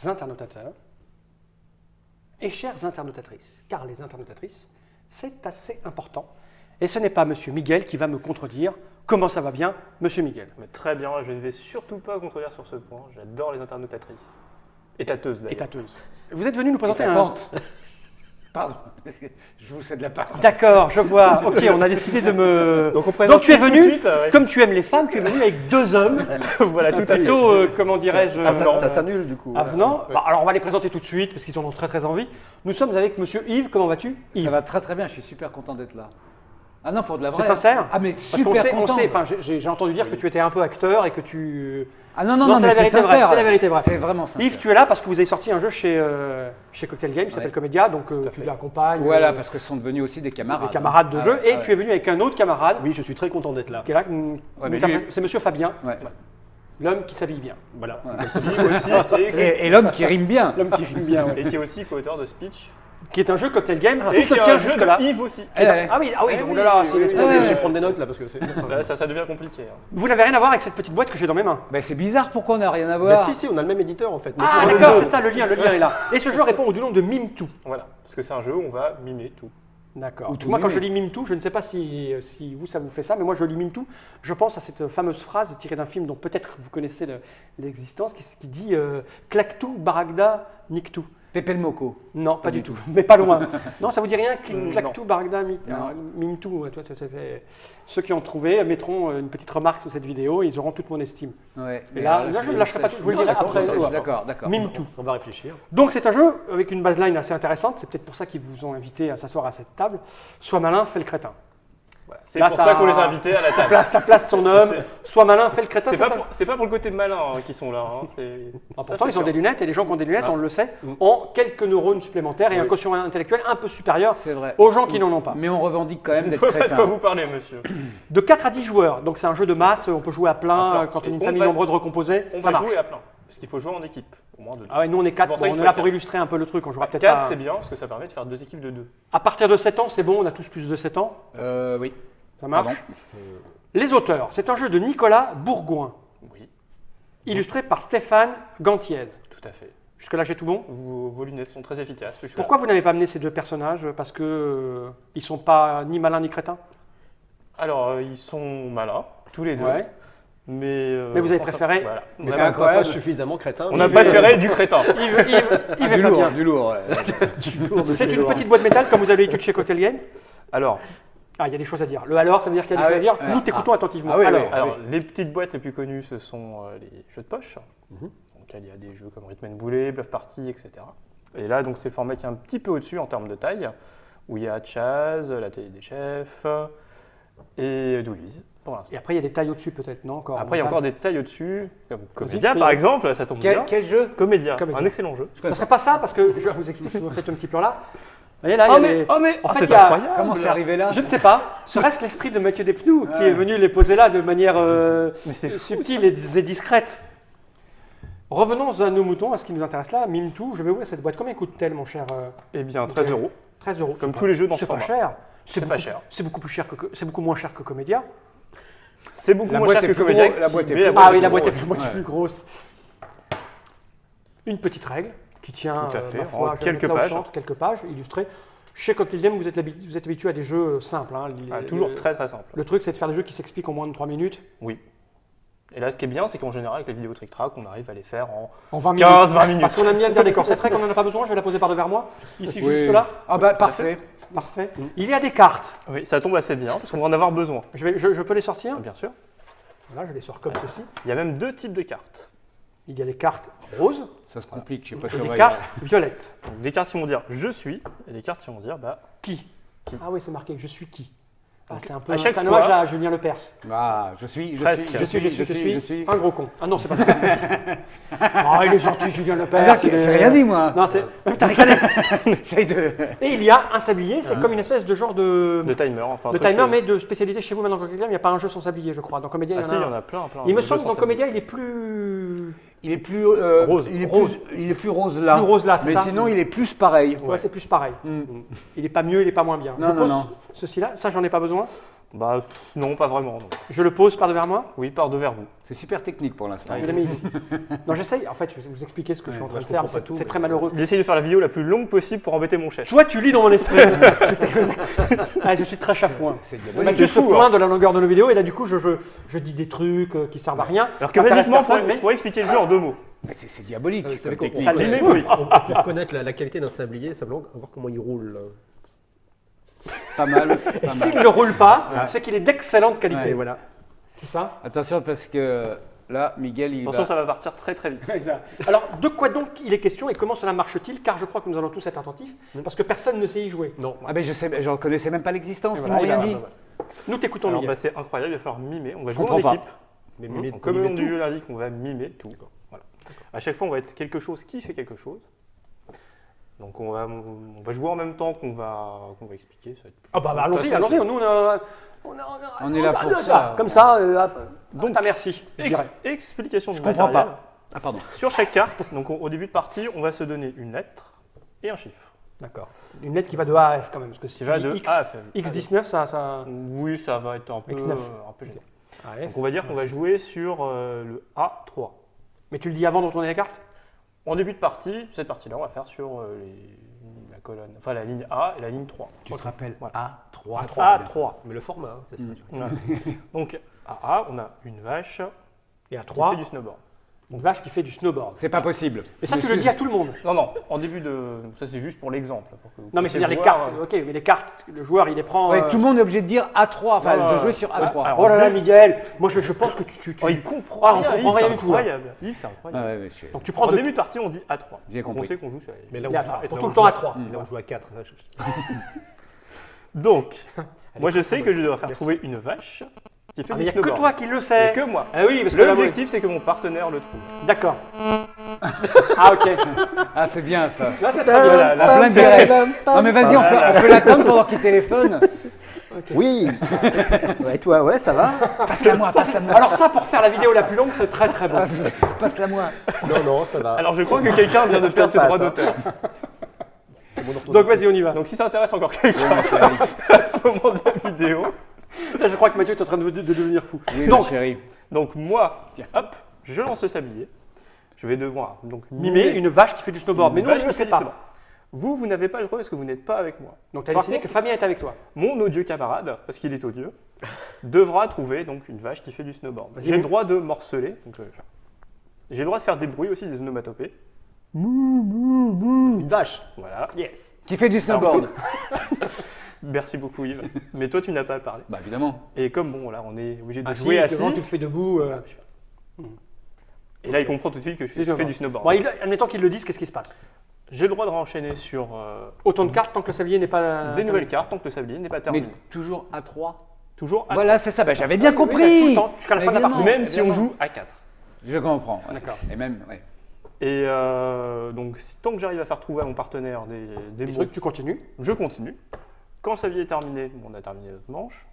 internautateurs et chères internautatrices, car les internautatrices, c'est assez important. Et ce n'est pas Monsieur Miguel qui va me contredire. Comment ça va bien, Monsieur Miguel? Mais très bien, je ne vais surtout pas contredire sur ce point. J'adore les internautatrices. Et tâteuses d'ailleurs. Et tâteuse. Vous êtes venu nous présenter un... Pente. Pardon, je vous cède la parole. D'accord, je vois. Ok, on a décidé de me... Donc tu es venu, tout de suite, ouais. comme tu aimes les femmes, tu es venu avec deux hommes. Voilà, tout à fait. Plutôt, comment dirais-je... Ça s'annule du coup. Avenant. Ouais. Bah, alors on va les présenter tout de suite parce qu'ils en ont très très envie. Nous sommes avec Monsieur Yves. Comment vas-tu, Yves? Ça va très très bien, je suis super content d'être là. Ah non, pour de la vraie. C'est sincère? Ah mais Parce qu'on super sait, content. enfin, j'ai entendu dire que tu étais un peu acteur et que tu... Ah non, c'est la mais vérité vraie. sincère. C'est la vérité vraie. C'est vraiment sincère. Yves, tu es là parce que vous avez sorti un jeu chez Cocktail Game qui s'appelle Ouais. Comédia, donc tu fait. l'accompagnes. Voilà, parce que ce sont devenus aussi des camarades. des camarades de Ah jeu. ouais, Et ah tu es venu avec un autre camarade Oui, je suis très content d'être là. qui est là. Ouais, mais lui- C'est Monsieur Fabien, Ouais. l'homme qui s'habille bien. Voilà. Qui est aussi, Et l'homme qui rime bien. L'homme qui filme bien, ouais. et qui est aussi co-auteur de Speech. Qui est un jeu Cocktail Game. Et Tout qui se est tient un jeu jusque-là. de Yves aussi. Ah oui, Eh donc oui, là, oui, c'est oui, l'espèce oui, de- Je vais prendre des notes là parce que c'est. Là, ça devient compliqué. Hein. Vous n'avez rien à voir avec cette petite boîte que j'ai dans mes mains. Ben, c'est bizarre, pourquoi on n'a rien à Bah, voir? si, on a le même éditeur en fait. Mais Ah pour le d'accord, jeu- c'est ça, le lien est là. Et ce jeu répond au nom de Mime2. Voilà, parce que c'est un jeu où on va mimer tout. D'accord. Ou tout Moi, quand mimer. je lis Mime2, je ne sais pas si vous, ça vous fait ça, mais moi, je lis Mime2, je pense à cette fameuse phrase tirée d'un film dont peut-être vous connaissez l'existence, qui dit Claque tout, Baragda, nique tout. Pépé le Moco. Non, pas du tout, mais pas loin. Non, ça vous dit rien Claque Non. tout, Baragda, Non. Mime2. Ouais, toi, ceux qui ont trouvé mettront une petite remarque sous cette vidéo et ils auront toute mon estime. Ouais. Et là, je ne lâcherai pas tout, je vous le dirai après. D'accord, d'accord. Mime2. On va réfléchir. Donc c'est un jeu avec une baseline assez intéressante, c'est peut-être pour ça qu'ils vous ont invité à s'asseoir à cette table. Sois malin, fais le crétin. Voilà. C'est Là, pour ça- ça qu'on les a invités à la table. Ça place son homme, sois malin, fais le crétin. C'est pas pour le côté malin hein, qui sont là. Hein. Pourtant, ils ont des lunettes et les gens qui ont des lunettes, Ah. on le sait, ont quelques neurones supplémentaires et un Oui. quotient intellectuel un peu supérieur C'est vrai. aux gens qui n'en ont pas. Mais on revendique quand même Il ne d'être faut pas de quoi crétin. vous parler, monsieur. De 4 à 10 joueurs, donc c'est un jeu de masse, on peut jouer à plein, À plein. quand on est une Et on famille va- nombreuse recomposée, On ça va marche. jouer à plein. Parce qu'il faut jouer en équipe. Au moins deux. Ah ouais, nous on est 4, pour ça qu'il on faut est là être pour quatre. illustrer un peu le truc, on jouera peut-être 4, pas... c'est bien parce que ça permet de faire deux équipes de 2. À partir de 7 ans, c'est bon, on a tous plus de 7 ans, Oui. ça marche. Pardon. Les auteurs, c'est un jeu de Nicolas Bourgoin, Oui, illustré par Stéphane Gantiez. tout à fait. Jusque-là, j'ai tout bon. Vos lunettes sont très efficaces. Je suis Pourquoi vous n'avez pas amené ces deux personnages? Parce que ils sont pas ni malins ni crétins. Alors, ils sont malins, tous les deux. Ouais. Mais vous avez je pense préféré- Voilà. C'est Voilà. incroyable. Pas suffisamment crétin. On a mais- préféré du crétin. Yves et Du lourd, Fabien. du lourd. ouais. C'est une petite boîte métal comme vous avez l'habitude chez Cocktail Game. Alors, Ah, il y a des choses à dire. Le alors, ça veut dire qu'il y a des Ah choses à oui, dire. ouais. Nous t'écoutons attentivement. Ah oui, oui. alors, les petites boîtes les plus connues, ce sont les jeux de poche. Donc, il y a des jeux comme Rhythm and Boulet, Bluff Party, etc. Et là, donc, c'est le format qui est un petit peu au-dessus en termes de taille, où il y a Chaz, la télé des chefs et Douise, pour l'instant. Et après, il y a des tailles au-dessus peut-être, non encore. Après, il y a en encore métal. des tailles au-dessus, comme Vas-y, Comédia mais- par exemple, ça tombe bien. Quel jeu? Comédia, Comédia. un excellent jeu. Ça serait pas ça parce que je vais vous expliquer si vous faites un petit plan là. Vous voyez là, il y a les- En fait, c'est il y a- incroyable. Comment c'est arrivé là? Je ne sais pas. Serait-ce l'esprit de Mathieu Despnous qui Ouais. est venu les poser là de manière Mais c'est fou, subtile et discrète. Revenons à nos moutons, à ce qui nous intéresse là. Mime2, je vais ouvrir cette boîte. Combien coûte-t-elle, mon cher Eh bien, 13 euros. 13 euros. Comme C'est tous les jeux dans C'est ce pas format. cher. C'est pas cher. C'est beaucoup plus cher c'est beaucoup moins cher que Comédia. C'est beaucoup La moins boîte cher est que plus Comédia. gros, la boîte est mais plus Ah oui, la gros, boîte est ouais. la boîte est Ouais. plus grosse. Une petite règle qui tient Tout à fait, ma foi, en je vais quelques mettre là au pages. centre, quelques pages illustrées. Chez Cocktail Game, vous êtes habitué à des jeux simples. Hein. Ah, toujours très très simple. Le truc, c'est de faire des jeux qui s'expliquent en moins de 3 minutes. Oui. Et là, ce qui est bien, c'est qu'en général, avec les vidéos Trick Track, on arrive à les faire en En 20 minutes. 15-20 minutes. Parce qu'on aime bien le dire des corps. Cette règle, on n'en a pas besoin, je vais la poser par devers moi. Ici, Oui. juste là. Ah bah parfait. Parfait. Il y a des cartes. Oui, ça tombe assez bien, parce qu'on va en avoir besoin, Je peux les sortir. bien sûr. Voilà, je les sors comme ceci. Il y a même deux types de cartes. Il y a les cartes roses Ça se complique, je sais pas et si on les va y cartes arriver. violettes. Donc, des cartes qui vont dire « je suis » et des cartes qui vont dire bah, Qui Ah oui, c'est marqué. Je suis qui Ah, c'est un peu à chaque c'est un fois- hommage à Julien Lepers. Ah, je suis. Presque. Je suis un gros con. Ah non, c'est pas ça. Ah, il est gentil, Julien Ah, Lepers. d'accord, il est- j'ai rien dit moi. Non, c'est. T'as rigolé. J'essaye de. Et il y a un sablier, c'est comme une espèce de genre de. le timer. Enfin, un Le truc, timer, mais de spécialité chez vous maintenant dans Cocktail Game, il n'y a pas un jeu sans sablier, je crois. Dans Comédia, Ah il y si, en il a y en un. a plein. Il me de semble jeux que dans sans Comédia, il est plus. Il est plus Rose. Il est Rose. plus, il est plus rose là. Plus rose là, c'est Mais ça sinon, il est plus pareil. Ouais, c'est plus pareil. Mm. Il n'est pas mieux, il n'est pas moins bien. Non, je non, pose non. ceci-là, ça, j'en ai pas besoin. Bah non, pas vraiment. Non. Je le pose par devers moi. Oui, par devers vous. C'est super technique pour l'instant. Je le mets ici. Non, j'essaye. En fait, je vais vous expliquer ce que je suis en train de faire. comprends pas tout, C'est mais- très malheureux. J'essaye de faire la vidéo la plus longue possible pour embêter mon chef. Toi, tu lis dans mon esprit. Ah, je suis très chafouin. C'est Mathieu se fou, plaint de la longueur de nos vidéos et là, du coup, je dis des trucs qui servent à rien. Alors que qui intéressent basiquement, personne, je pourrais expliquer le jeu en 2 mots. Mais c'est diabolique. Vous savez comme qu'on- technique. Ça l'est. Oui. On peut reconnaître la qualité d'un sablier, simplement voir comment il roule. Pas mal. Et pas s'il mal. ne le roule pas, c'est qu'il est d'excellente qualité. Ouais. Voilà. C'est ça. Attention parce que là, Miguel, il Attention, va... ça va partir très très vite. Alors, de quoi donc il est question et comment cela marche-t-il? Car je crois que nous allons tous être attentifs, parce que personne ne sait y jouer. Non. Ah ben je sais, j'en connaissais même pas l'existence, Et ils voilà, m'ont et rien ben dit. voilà. Nous t'écoutons, Alors Miguel. bah, c'est incroyable, il va falloir mimer. On va jouer en comprends pas. équipe. Mais Donc, comme le nom du jeu l'indique, on va mimer tout. Voilà. À chaque fois, on va être quelque chose qui fait quelque chose. Donc on va jouer en même temps qu'on va expliquer. Ça va être plus Ah bah, simple. De toute allons-y, façon, allons-y. Nous, On est là pour ça. Comme ça, Donc, donc, merci. Je Ex- dirais. explication du comprends matériel. pas. Ah pardon. Sur chaque carte, donc au début de partie, on va se donner une lettre et un chiffre. D'accord. Une lettre qui va de A à F quand même, parce que si Qui va tu dis de X, A à F. X19, ça. Oui, ça va être un peu, X9. un peu gênant. Ah, F. Donc on va dire qu'on va jouer sur le A3. Mais tu le dis avant de tourner les cartes? En début de partie, cette partie-là, on va faire sur la colonne, enfin la ligne A et la ligne 3. Tu te rappelles Voilà. A3. A3. Mais le format, hein, c'est ça. Voilà. Donc à A, on a une vache Et à qui 3, fait du snowboard. une vache qui fait du snowboard. C'est pas possible. Et ça, tu le dis à tout le monde. Non, non, en début de... Ça c'est juste pour l'exemple. pour que vous Non, mais puissiez c'est-à-dire les voir, cartes. Ok, mais les cartes, le joueur, il les prend. Ouais, tout le monde est obligé de dire A3, enfin Non, de non, jouer sur A3. alors, Oh là là, Miguel, moi je pense que tu. Oh, il comprend Ah, on rien, comprend Yves, rien c'est du tout, là. incroyable. Yves, c'est incroyable. Ah ouais, monsieur. Donc tu prends En deux. début de partie, on dit A3. J'ai Donc, on compris. sait qu'on joue sur la Mais là, Il y a on trois. joue- Pour là, tout on le temps joue- à 3. Là, on joue à 4. Donc, moi je très sais que je dois faire trouver une vache qui fait Ah, mais du il n'y a que snowboard. toi qui le Et sais. que moi. Ah oui, parce que là, L'objectif, c'est que mon partenaire le trouve. D'accord. Ah, ok. Ah c'est bien ça. Là, c'est très bien. Voilà, là, En plein direct. Non mais vas-y, on peut l'attendre pendant qu'il téléphone. Oui. Ouais, toi, ouais, ça va. Passe-la moi, Ça, passe-la c'est- moi. Alors, ça, pour faire la vidéo la plus longue, c'est très très bon. Passe-la moi. Non, non, ça va. Alors je crois que quelqu'un vient de perdre ses passe, droits hein. d'auteur. Donc, vas-y, on y va. Donc si ça intéresse encore quelqu'un à ce moment de la vidéo. Là, je crois que Mathieu est en train de devenir fou. Oui, Donc, ma chérie. Donc moi, hop, je lance le sablier. Je vais devoir donc mimer une vache qui fait du snowboard. Mais nous, vache on ne le qui fait sait du pas. snowboard. Vous n'avez pas le droit parce que vous n'êtes pas avec moi. Donc, tu as Par décidé contre, que Fabien est avec toi. Mon odieux camarade, parce qu'il est odieux, devra trouver donc une vache qui fait du snowboard. Vas-y, J'ai le oui. droit de morceler. Donc, j'ai le droit de faire des bruits aussi, des onomatopées. Une vache. Voilà. Yes. Qui fait du snowboard. Merci beaucoup Yves. Mais toi tu n'as pas à parler. Bah évidemment. Et comme bon là on est obligé de Assis, jouer assis. devant, tu le fais debout. Et là il comprend tout de suite que je fais du snowboard. Bon, admettons qu'il le dise, qu'est-ce qui se passe? J'ai le droit de renchaîner sur Autant de cartes tant que le sablier n'est pas. des nouvelles cartes tant que le sablier n'est pas Mais terminé. toujours A3. Toujours à Voilà, c'est ça. Bah, j'avais bien Oui, oui, compris. tout le temps, jusqu'à la fin de la Évidemment, partie. même si on évidemment. joue à 4. Je comprends. ouais. D'accord. Et même, ouais. Et donc tant que j'arrive à faire trouver à mon partenaire des Des mots, trucs, tu continues. je continue. Quand le sablier est terminé, on a terminé notre manche.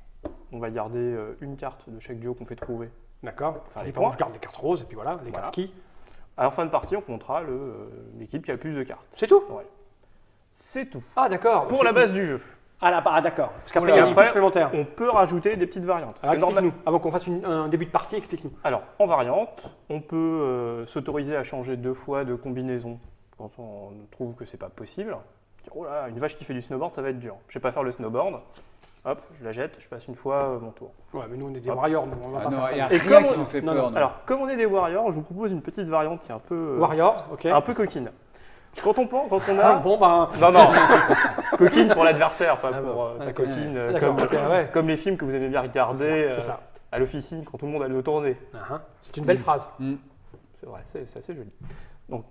On va garder une carte de chaque duo qu'on fait trouver. D'accord. Faire les Les points. je garde les cartes roses et puis voilà, les Voilà. cartes qui. À la fin de partie, on comptera l'équipe qui a le plus de cartes. C'est tout? Ouais. C'est tout. Ah, d'accord. Pour la base du jeu. Ah, d'accord. Parce qu'après, Et il y a une après, supplémentaire. on peut rajouter des petites variantes. Alors, C'est normal. explique-nous. Avant qu'on fasse un début de partie, explique-nous. Alors, en variante, on peut s'autoriser à changer 2 fois de combinaison quand on trouve que c'est pas possible. Dire, oh là, une vache qui fait du snowboard, ça va être dur. Je sais pas faire le snowboard. Hop, je la jette, je passe une fois mon tour. Ouais, mais nous, on est des Hop. warriors, nous, on va Ah pas non, faire il y a ça. Et rien comme qui on- me fait non, peur. non. non. Alors, comme on est des warriors, je vous propose une petite variante qui est un peu, Warriors, ok. un peu coquine. Quand on Ah, a... bon, ben. Non, non, coquine pour l'adversaire, pas Ah pour bon. pas Ok. coquine D'accord, comme, ok, ouais. comme les films que vous aimez bien regarder C'est ça. à l'officine quand tout le monde a le tourné. C'est une belle phrase. C'est vrai, c'est assez joli. Donc,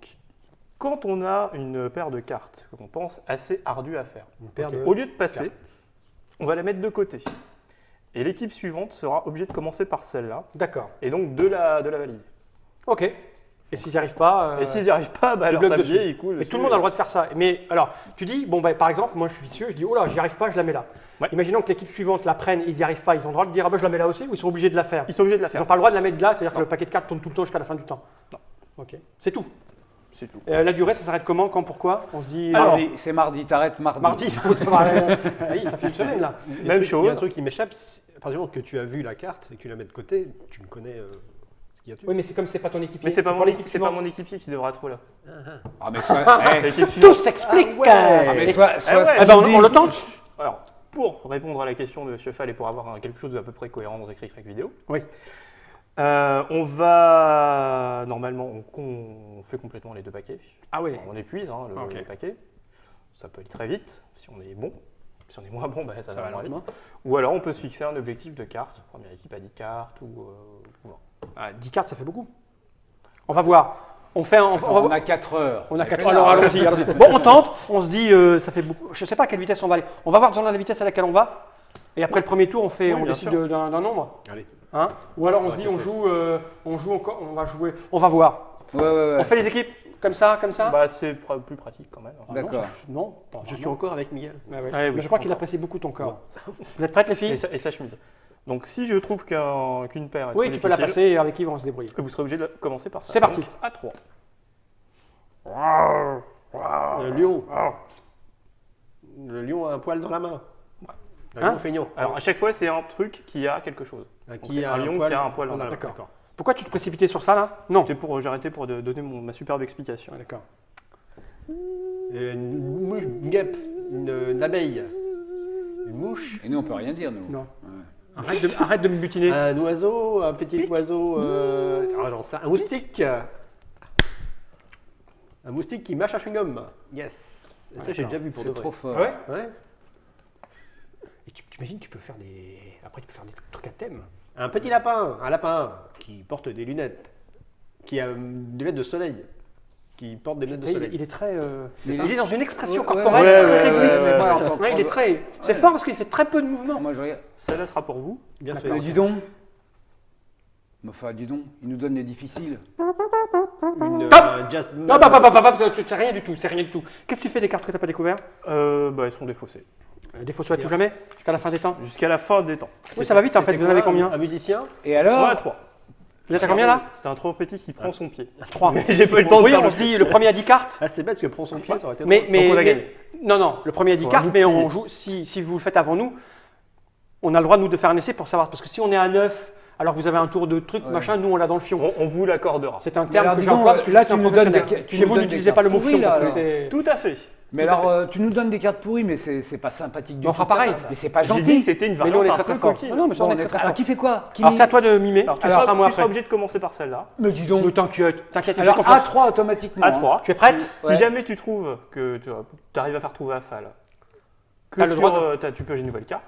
quand on a une paire de cartes qu'on pense assez ardue à faire, Une paire Ok. de. au lieu de passer, on va la mettre de côté. Et l'équipe suivante sera obligée de commencer par celle-là, D'accord. et donc de la valider. Ok. Et s'ils n'y arrivent pas. Et s'ils n'y arrivent pas, bah, leur bloquent sablier, dessus. il coule. Mais dessus. tout le monde a le droit de faire ça. Mais alors, tu dis, bon, bah, par exemple, moi je suis vicieux, je dis, oh là, j'y arrive pas, je la mets là. Ouais. Imaginons que l'équipe suivante la prenne, ils n'y arrivent pas, ils ont le droit de dire, ah bah, je la mets là aussi, ou ils sont obligés de la faire. Ils sont obligés de la Ils faire. n'ont pas le droit de la mettre là, c'est-à-dire que Non. le paquet de cartes tourne tout le temps jusqu'à la fin du temps. Non. Ok. C'est tout. C'est tout. La durée, ça s'arrête comment, quand, pourquoi? On se dit C'est mardi, t'arrêtes mardi. mardi. Oui, ça fait une semaine là. Même Il y a chose. un truc qui m'échappe, à partir du moment que tu as vu la carte et que tu la mets de côté, tu me connais ce qu'il y a dessus. Oui, mais c'est comme c'est pas ton équipier. Mais c'est pas, l'équipe c'est pas suivante. mon équipier qui devra être là. Ah, mais soit. C'est l'équipe suivante. Tout s'explique. Ah, mais soit. Ah ouais. Eh ben, on le tente. Alors, pour répondre à la question de M. Fall et pour avoir quelque chose d'à peu près cohérent dans écrit vidéo, Oui. on va. Normalement, on fait complètement les 2 paquets. Ah oui. On épuise Ok. les paquets. Ça peut aller très vite si on est bon. Si on est moins bon, bah, ça va moins vite. lentement. Ou alors on peut se fixer un objectif de cartes. Première équipe à 10 cartes ou 20. 10 cartes, ça fait beaucoup. On va voir. On fait un. On a 4 heures. On a 4 plein Alors d'heures. allons-y, allons-y. Bon, on tente, on se dit, ça fait beaucoup. Je ne sais pas à quelle vitesse on va aller. On va voir dans la vitesse à laquelle on va. Et après le premier tour, on Oui, bien décide sûr. d'un nombre. Allez. Hein? Ou alors on se dit, on joue encore, on va jouer. On va voir. Ouais. On fait les équipes comme ça. Bah, c'est plus pratique quand même. Ah non, D'accord. Non. Je suis encore avec Miguel. Ah ouais. Ah oui, Mais je crois qu'il encore. apprécie beaucoup ton corps. Vous êtes prêtes les filles? Et sa chemise. Donc si je trouve qu'une paire est Oui, trop tu peux la difficile, passer et avec qui on se débrouiller. vous serez obligé de commencer par ça. C'est parti. Donc, à 3. Lion. Le lion a un poil dans la main. Un Hein lion feignant. Alors à chaque fois, c'est un truc qui a quelque chose. Donc, Qui c'est a un lion qui a un poil dans la main. D'accord. Pourquoi tu te précipitais sur ça là? Non. J'ai arrêté pour donner ma superbe explication. Ah, d'accord. Une mouche, une guêpe, une abeille. Une mouche. Et nous, on peut rien dire, nous. Non. Ouais. Arrête de me butiner. Un oiseau, un petit oiseau. Un moustique. Un moustique qui mâche un chewing-gum. Yes. Ça, j'ai d'accord. déjà vu pour de C'est vrai. trop fort. Ah ouais? Ouais. Et tu imagines, tu peux faire des. Après, tu peux faire des trucs à thème. Un petit lapin. Un lapin qui porte des lunettes. Qui a des lunettes de soleil. Qui porte des lunettes de soleil. Il est très. Mais il est dans une expression Ouais, corporelle ouais, très ouais, réduite. ouais, c'est ouais, pas- ouais. Ouais, il est très. C'est fort parce qu'il fait très peu de mouvements. Moi, je regarde. Celle-là sera pour vous. Bien fait. Mais dis donc. Mais enfin, dis donc, il nous donne les difficiles. Un jazz. Non, c'est rien du tout. C'est rien du tout. Qu'est-ce que tu fais des cartes que tu n'as pas découvertes? Elles sont défaussées. Des fausses à tout jamais? Jusqu'à la fin des temps? Jusqu'à la fin des temps. Oui, ça va vite en fait. Vous en avez combien? Un musicien. Et alors Moi à 3. Vous êtes à combien là? C'était un trompettiste qui prend son pied. 3. J'ai pas eu le temps de Oui, faire on le se dit le premier à 10 cartes. Ah, c'est bête parce que prend son pied, ça aurait été Mais, drôle. mais, on a mais- gagné. non, le premier à 10 On cartes, va mais vous on joue, si vous le faites avant nous, on a le droit nous de faire un essai pour savoir. Parce que si on est à 9, alors que vous avez un tour de truc, machin, nous on l'a dans le fion. On vous l'accordera. C'est un Mais terme alors, que dis donc, j'emploie parce que là, je suis tu un nous donnes professionnel. des- Chez vous, des n'utilisez pas le mot cartes fion pourries, parce là, que alors. c'est. Tout à fait. Mais alors, tu nous donnes des cartes pourries, mais c'est pas sympathique du On tout. fera pareil. Mais c'est pas J'ai dit gentil. que c'était une Mais nous on variante est un très peu très fort. coquine. Non, mais ça, on est très très Alors, fort. qui fait quoi Qui Alors met- c'est à toi de mimer. Alors tu Alors, seras, à moi tu seras après. obligé de commencer par celle-là. Mais dis donc. Ne t'inquiète, t'inquiète, Alors, fais confiance. A3 automatiquement. À hein. 3. Tu es prête? Ouais. Si jamais tu trouves que tu arrives à faire trouver à Fall, que T'as le droit tu peux une nouvelle carte.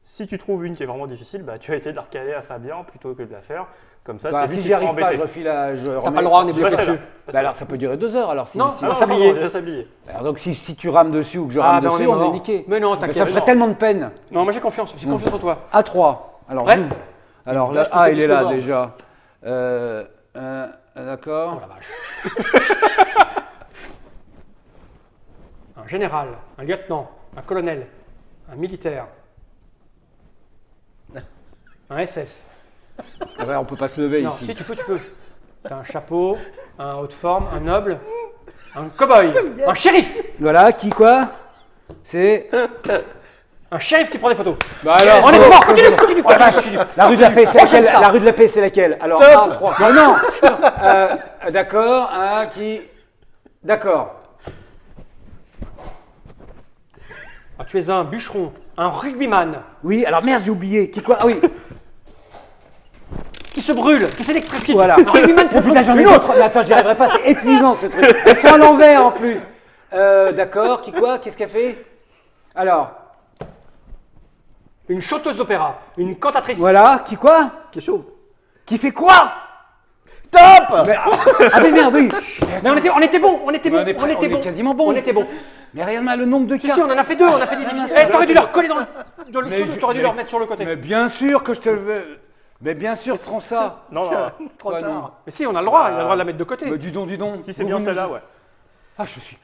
Si tu trouves une qui est vraiment difficile, bah, tu vas essayer de la recaler à Fabien plutôt que de la faire. Comme ça, Bah, c'est lui si qui j'y sera arrive pas, embêté. je refile à. T'as pas le droit, on est Pas bloqué celle-là. dessus. Pas Bah celle-là. alors ça peut durer 2 heures alors si. Non, si- on va Ah, s'habiller. pardon, on va s'habiller. Alors, donc si tu rames dessus ou que je Ah, rame ben, dessus, on est on est mort. niqué. Mais non, Mais ça t'inquiète. me ferait tellement de peine. Non, moi j'ai confiance en toi. A3. Alors, Prêt zoom. Alors Là, là, je te ah, fais il est du là snowboard. déjà. D'accord. Oh la vache. Un général, un lieutenant, un colonel, un militaire, un SS. Ah ouais, on peut pas se lever Non, ici. si tu peux. T'as un chapeau, un haut de forme, un noble, un cow-boy, un shérif. Voilà, qui quoi C'est. Un shérif qui prend des photos. Bah alors. On est oh, fort, oh, continue. oh, vache. La rue de la paix, c'est laquelle ça. La rue de la paix, c'est laquelle Alors, A3. Non, non. D'accord, un qui. D'accord. Ah, tu es un bûcheron, un rugbyman Oui, alors merde, j'ai oublié. Qui quoi Ah oui. qui se brûle, qui s'électrocute. Voilà. Un rugbyman qui Oh putain, j'en ai d'autres. Mais attends, j'y arriverai pas, c'est épuisant ce truc. Elles sont à l'envers en plus. D'accord, qui quoi Qu'est-ce qu'elle fait Alors, Une chanteuse d'opéra, une cantatrice. voilà, qui quoi Qui est chauve. Qui fait quoi Top mais, ah mais merde, oui. Mais on était bon, on était Mais bon, on est quasiment bon. On était bon. Mais regarde-moi le nombre de Si, cartes. si, on en a fait deux, on a fait des difficiles. non, T'aurais dû leur coller dans le Mais solo, je- t'aurais dû mais- leur mettre sur le côté. Mais bien sûr que je te veux. Mais bien sûr, prends ça. Non, non, Trop Ouais, tard. non. Mais si, on a le droit, il a le droit de la mettre de côté. Mais dis donc, dis donc. si c'est Vous bien nous- celle-là, ouais. Ah, je suis.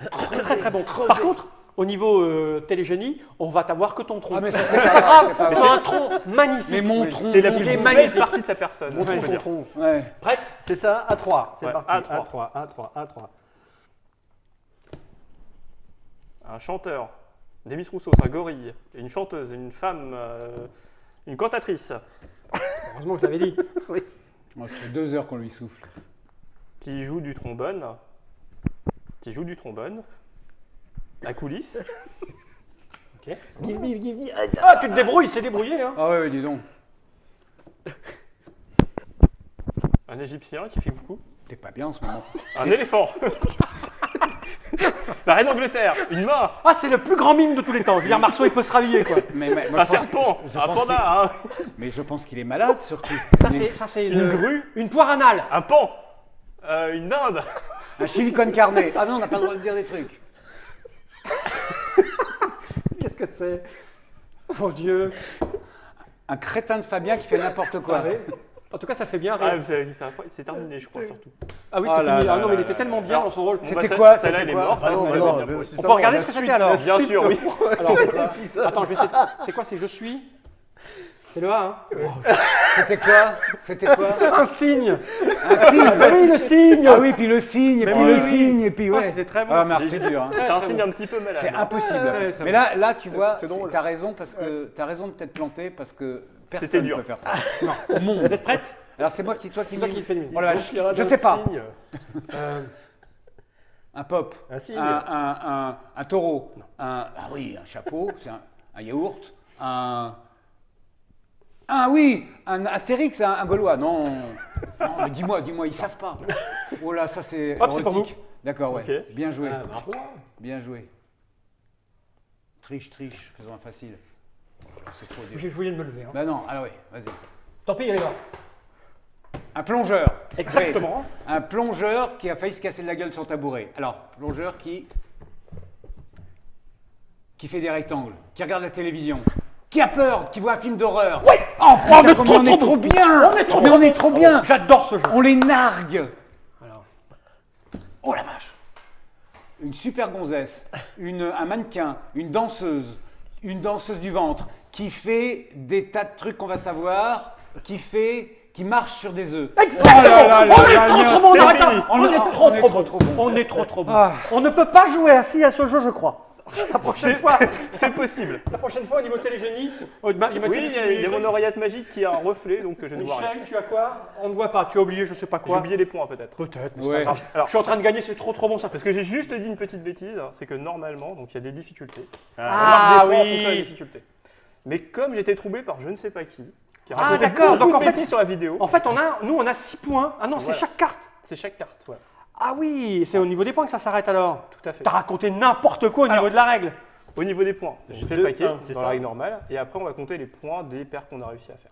Très très bon. Par contre, au niveau télégénie, on va t'avoir que ton tronc. Ah, mais ça, c'est c'est pas pas grave, grave, c'est un tronc magnifique. Mais mon tronc. C'est la mon plus est tronc. belle magnifique. partie de sa personne. Mon on peut tronc, dire. ton tronc. Ouais. Prête? C'est ça, A3. C'est Ouais, parti. A3. A3, A3, A3. un chanteur, Demis Rousseau, un gorille, une chanteuse, une femme, une cantatrice, Heureusement que je l'avais dit. Moi, ça fait 2 heures qu'on lui souffle. qui joue du trombone, la coulisse, Give me. Ah, tu te débrouilles, c'est débrouillé. Hein. Ah ouais, dis donc. un égyptien qui fait coucou, T'es pas bien en ce moment. un éléphant, la reine d'Angleterre, une main, Ah, c'est le plus grand mime de tous les temps. Julien Marceau, il peut se rhabiller, quoi. Mais moi, un je pense serpent, je un pense panda, mais je pense qu'il est malade surtout. Ça, c'est une grue, une poire anale. un pan, une dinde, Un chili con carne. Ah non, on n'a pas le droit de dire des trucs. Qu'est-ce que c'est? Mon Dieu. Un crétin de Fabien qui fait n'importe quoi. Ouais. En tout cas, ça fait bien ah, rire. c'est terminé je crois surtout. Ah oui, Oh c'est là fini. là Ah non, mais il là était là tellement là bien là. dans son rôle. Bon, C'était bah, quoi, Celle-là, c'était elle est quoi morte. Ah non, vous mais l'avez non, bien mais pris. On peut regarder ce que c'était alors. Bien sûr, oui. Alors, attends, je vais essayer. C'est quoi? C'est je suis? C'est le A, hein? C'était quoi? C'était quoi? Un signe. Un signe. Ah oui, le signe. Ah oui, puis le signe, et Mais puis oui, le oui. signe, et puis Ah, ouais. c'était très bon. Ah merde, c'est dur. Hein. C'est un signe un petit peu malade. C'est impossible. Ouais, très Mais bon. là, tu vois, C'est drôle. t'as raison parce que t'as raison de t'être planté parce que C'était personne ne dur. peut faire ça. Non, au monde. Vous êtes prête? Alors c'est moi qui, toi qui C'est toi qui me le fais de Oh là, Donc, il y aura je un sais pas. signe. Un pop, Un signe. un taureau, ah oui, un chapeau, c'est un yaourt, oui, un Astérix, un Gaulois. Non, mais dis-moi, ils savent pas. Oh là, ça c'est Hop, c'est pour érotique. D'accord, ouais. Ok. Bien joué, Ah, bah, roi. bien joué. Triche, faisons un facile. C'est trop dur. J'ai oublié de me lever. Hein. Bah non, alors oui, vas-y. Tant pis, il est là. Un plongeur. Exactement. Oui. Un plongeur qui a failli se casser la gueule sur le tabouret. Alors, plongeur qui fait des rectangles, qui regarde la télévision, qui a peur, qui voit un film d'horreur. Oui. Oh, putain, on est comme trop, on est trop trop bon. bien. On est trop Mais bon. on est trop bien. J'adore ce jeu. On les nargue. Alors. Oh la vache. Une super gonzesse, un mannequin, une danseuse du ventre, qui fait des tas de trucs qu'on va savoir, qui marche sur des œufs. Exactement. Oh là là On est là trop, là, trop bon. c'est Non, fini. attends, on est trop, trop bon. bon. On est trop, trop bon. Ah. On ne peut pas jouer ainsi à ce jeu, je crois. La prochaine fois, C'est possible. la prochaine fois au niveau télégénie, Oui, il y a mon oreillette magique qui a un reflet, donc je ne vois rien. Michel, tu as quoi? On ne voit pas. Tu as oublié, je sais pas J'ai quoi. oublié les points peut-être. Peut-être, mais Ouais. c'est pas grave. Alors- Je suis en train de gagner, c'est trop, trop bon ça. Parce que j'ai juste dit une petite bêtise, c'est que normalement, donc il y a des difficultés. Ah, On marque des points en oui. fonction des difficultés. Mais comme j'étais troublé par je ne sais pas qui Ah, racontait d'accord, beaucoup donc en de fait- bêtises sur la vidéo, En fait, nous, on a 6 points. Ah non, c'est Voilà. chaque carte. c'est chaque carte. Voilà. Ah oui, c'est au niveau des points que ça s'arrête alors. Tout à fait. T'as raconté n'importe quoi au niveau Alors, de la règle. Au niveau des points, j'ai fait Deux, le paquet un, c'est dans ça. la règle normale, et après on va compter les points des paires qu'on a réussi à faire.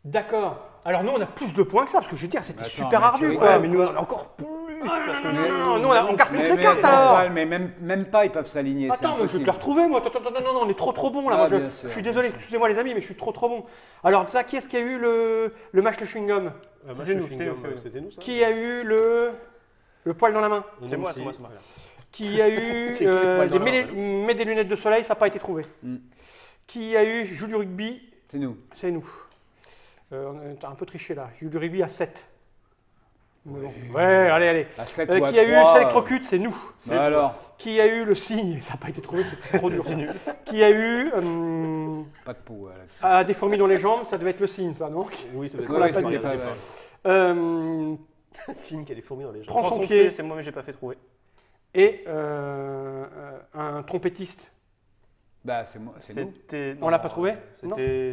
D'accord. Alors nous, on a plus de points que ça, parce que je veux dire, c'était Attends, super mais ardu tu quoi. Ouais, mais nous on a encore plus parce que Non, nous, on garde toutes Mais, ces cartes alors. mais même pas, ils peuvent s'aligner. c'est Attends, mais je vais te impossible. le retrouver moi. Attends, non, on est trop trop bon là. Ah, Moi, bien je sûr, suis bien désolé, sûr. excusez-moi les amis, mais je suis trop trop bon. Alors, ça, qui est-ce qui a eu le match de chewing-gum? Ah, bah, C'était nous, chewing c'était gum, nous. C'était nous, ça. Qui a eu le poil dans la main? C'est moi, aussi. c'est moi, c'est moi. Qui a eu C'est qui le poil dans la main, met des lunettes de soleil, ça n'a pas été trouvé. Mm. Qui a eu joue du rugby? C'est nous. C'est nous. On a un peu triché là. Joue du rugby à 7. Ouais, allez. À 7 ou à Qui a eu 3, s'électrocute, c'est nous. Bah alors, Qui a eu le signe? Ça n'a pas été trouvé, c'est trop dur. Qui a eu pas de peau. là-dessus. des fourmis dans les jambes? Ça devait être le signe, ça, non? Oui, c'est Parce parce qu'on l'a qu'on pas l'a dit, pas ça, dit. ouais. Signe qu'il y a des fourmis dans les jambes. Prends son Prends pied. c'est moi mais j'ai pas fait trouver. Et un trompettiste. Bah c'est moi, c'est nous. C'était On l'a pas trouvé?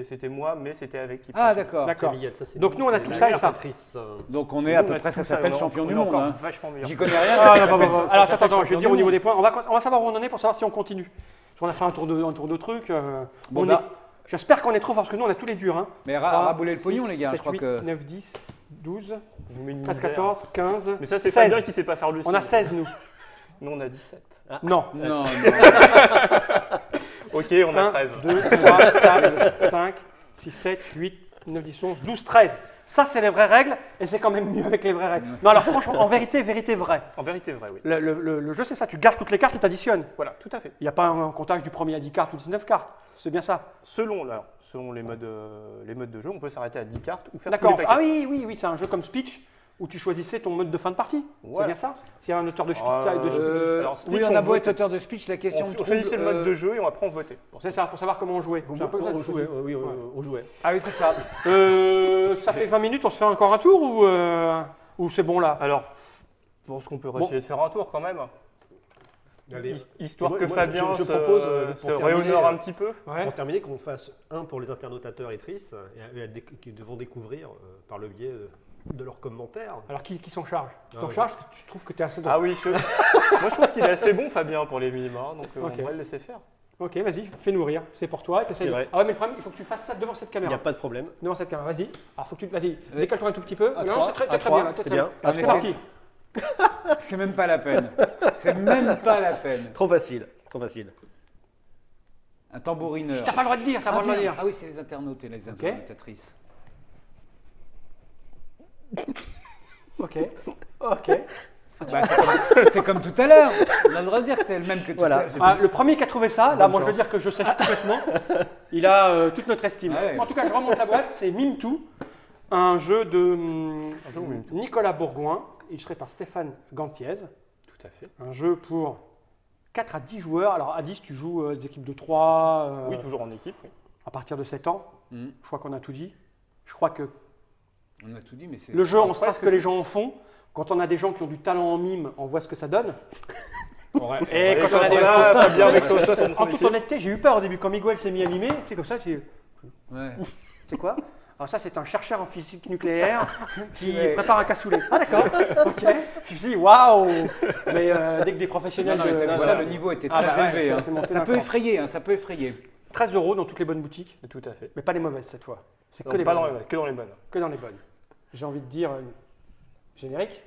C'était moi mais c'était avec qui Ah d'accord. D'accord. Miguel, ça, c'est Donc nous, on a c'est tout la ça et ça. cantatrice, Donc on est à Nous, on peu a près, tout ça s'appelle on est champion on du est monde. encore Hein. vachement meilleur. J'y connais rien. Ah, ça non, s'appelle- non, ça alors s'appelle attends, je vais champion dire au du niveau monde. des points. On va savoir où on en est pour savoir si on continue. Parce qu'on a fait un tour de truc. Bon, on bah. J'espère qu'on est trop fort parce que nous on a tous les durs. Hein. Mais 3, rabouler le pognon 6, les gars, 7, je crois 8, que. 9, 10, 12, Vous mettez une 13, misère. 14, 15. Mais ça c'est 16. Fabien qui sait pas faire le On a signe. 16 nous. Nous on a 17. Non. Non, OK, on a 1, 13. 2, 3, 4, 5, 6, 7, 8, 9, 10, 11, 12, 13. Ça, c'est les vraies règles et c'est quand même mieux avec les vraies règles. Non, alors franchement, en vérité vraie. En vérité vrai, oui. Le jeu, c'est ça. Tu gardes toutes les cartes et tu additionnes. Voilà, tout à fait. Il n'y a pas un comptage du premier à 10 cartes ou 19 cartes. C'est bien ça. Selon les modes de jeu, on peut s'arrêter à 10 cartes ou faire tous D'accord. les Ah paquets. oui, c'est un jeu comme Speech où tu choisissais ton mode de fin de partie. C'est Voilà. bien ça? S'il y a un auteur de speech, alors, speech, Oui, on a on beau être vote. auteur de speech, la question me On trouble, choisissait le mode de jeu et après on votait. c'est ça, pour savoir comment on jouait. C'est un peu comme ça que On je jouait, choisis. oui, on jouait. Ah oui, c'est ça. Ça fait 20 minutes, on se fait encore un tour ou c'est bon là? Alors, je pense qu'on peut essayer de faire un tour quand même. Allez. Histoire Moi, que moi, Fabien je propose, pour se terminer, réhonore un petit peu. Ouais. Pour terminer, qu'on fasse un pour les internautes auditrices qui devront découvrir par le biais de leurs commentaires. Alors qui s'en charge? Tu Ah t'en oui. charges parce que tu trouves que tu es assez Ah oui, moi je trouve qu'il est assez bon Fabien pour les mimes, hein, donc Ok. on va le laisser faire. Ok, vas-y, fais-nous rire. C'est pour toi. C'est vrai. Ah ouais, mais le problème, il faut que tu fasses ça devant cette Il caméra. n'y a pas de problème. Devant cette caméra, vas-y. Alors faut que tu, vas-y, décale-toi un tout petit peu. À Non, trois, c'est très, à très trois, bien. Là, c'est très bien. Ah, C'est mais parti. C'est même pas la peine. C'est même pas la peine. Trop facile, trop facile. Un tambourineur. T'as pas le droit de dire, t'as pas le droit de dire. Ah oui, c'est les internautes et les internautatrices. Ok. Ok. Bah, c'est comme tout à l'heure. On a le droit de dire que c'est le même que tout Voilà. à l'heure. Ah, le premier qui a trouvé ça, là, Bonne moi je veux chance. dire que je sèche complètement. Il a toute notre estime. Ouais. En tout cas, je remonte la boîte, c'est Mime Tout, un jeu de jeu où Mime Tout. Nicolas Bourgoin, illustré par Stéphane Gantiez. Tout à fait. Un jeu pour 4 à 10 joueurs. Alors à 10, tu joues des équipes de 3 Oui, toujours en équipe. Oui. à partir de 7 ans. Mhm. Je crois qu'on a tout dit. Je crois que On a tout dit, mais c'est. le jeu, on sait ce que les gens en font. Quand on a des gens qui ont du talent en mime, on voit ce que ça donne. Et quand on a des Là, Fabien avec son sauce En toute honnêteté, j'ai eu peur au début. Quand Miguel s'est mis à mimer, tu sais, comme ça, tu Ouais. c'est quoi? Alors ça, c'est un chercheur en physique nucléaire qui Ouais. prépare un cassoulet. Ah d'accord, ok. Je me suis dit, waouh. Mais dès que des professionnels Non, mais t'as vu voilà. ça, le niveau était Ah très bah ouais, élevé. ça, hein. c'est monté Ça d'un peut cran. effrayer, hein, ça peut effrayer. 13 € dans toutes les bonnes boutiques, Tout à fait. mais pas les mauvaises cette fois. C'est que Donc, les pas bonnes. que dans les bonnes. Que dans les bonnes. J'ai envie de dire générique.